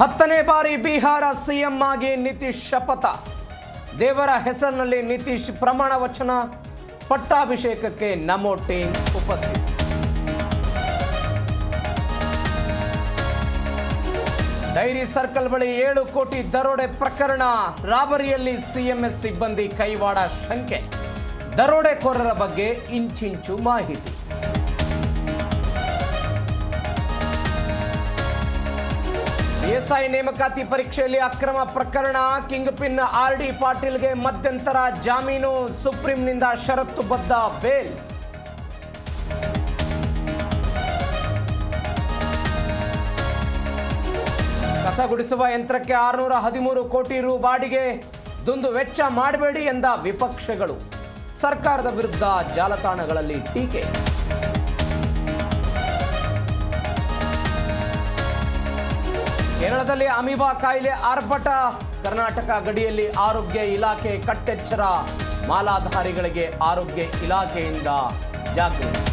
10ನೇ ಬಾರಿ ಬಿಹಾರ ಸಿಎಂ ಆಗಿ ನಿತೀಶ್ ಶಪಥ. ದೇವರ ಹೆಸರಿನಲ್ಲಿ ನಿತೀಶ್ ಪ್ರಮಾಣ ವಚನ, ಪಟ್ಟಾಭಿಷೇಕಕ್ಕೆ ನಮೋ ಟೀಮ್ ಉಪಸ್ಥಿತಿ. ಡೈರಿ ಸರ್ಕಲ್ ಬಳಿ 7 ಕೋಟಿ ದರೋಡೆ ಪ್ರಕರಣ. ರಾಬರಿಯಲ್ಲಿ ಸಿಎಂಎಸ್ ಸಿಬ್ಬಂದಿ ಕೈವಾಡ ಶಂಕೆ. ದರೋಡೆಕೋರರ ಬಗ್ಗೆ ಇಂಚಿಂಚು ಮಾಹಿತಿ. ಪಿಎಸ್ಐ ನೇಮಕಾತಿ ಪರೀಕ್ಷೆಯಲ್ಲಿ ಅಕ್ರಮ ಪ್ರಕರಣ. King pin RD. ಪಾಟೀಲ್ಗೆ ಮಧ್ಯಂತರ ಜಾಮೀನು, ಸುಪ್ರೀಂನಿಂದ ಷರತ್ತುಬದ್ಧ ಬೇಲ್. ಕಸ ಗುಡಿಸುವ ಯಂತ್ರಕ್ಕೆ 613 ಕೋಟಿ ರು ಬಾಡಿಗೆ, ದುಂದು ವೆಚ್ಚ ಮಾಡಬೇಡಿ ಎಂದ ವಿಪಕ್ಷಗಳು. ಸರ್ಕಾರದ ವಿರುದ್ಧ ಜಾಲತಾಣಗಳಲ್ಲಿ ಟೀಕೆ. ಕೇರಳದಲ್ಲಿ ಅಮೀಬಾ ಕಾಯಿಲೆ ಆರ್ಭಟ. ಕರ್ನಾಟಕ ಗಡಿಯಲ್ಲಿ ಆರೋಗ್ಯ ಇಲಾಖೆ ಕಟ್ಟೆಚ್ಚರ. ಮಾಲಾಧಾರಿಗಳಿಗೆ ಆರೋಗ್ಯ ಇಲಾಖೆಯಿಂದ ಜಾಗೃತಿ.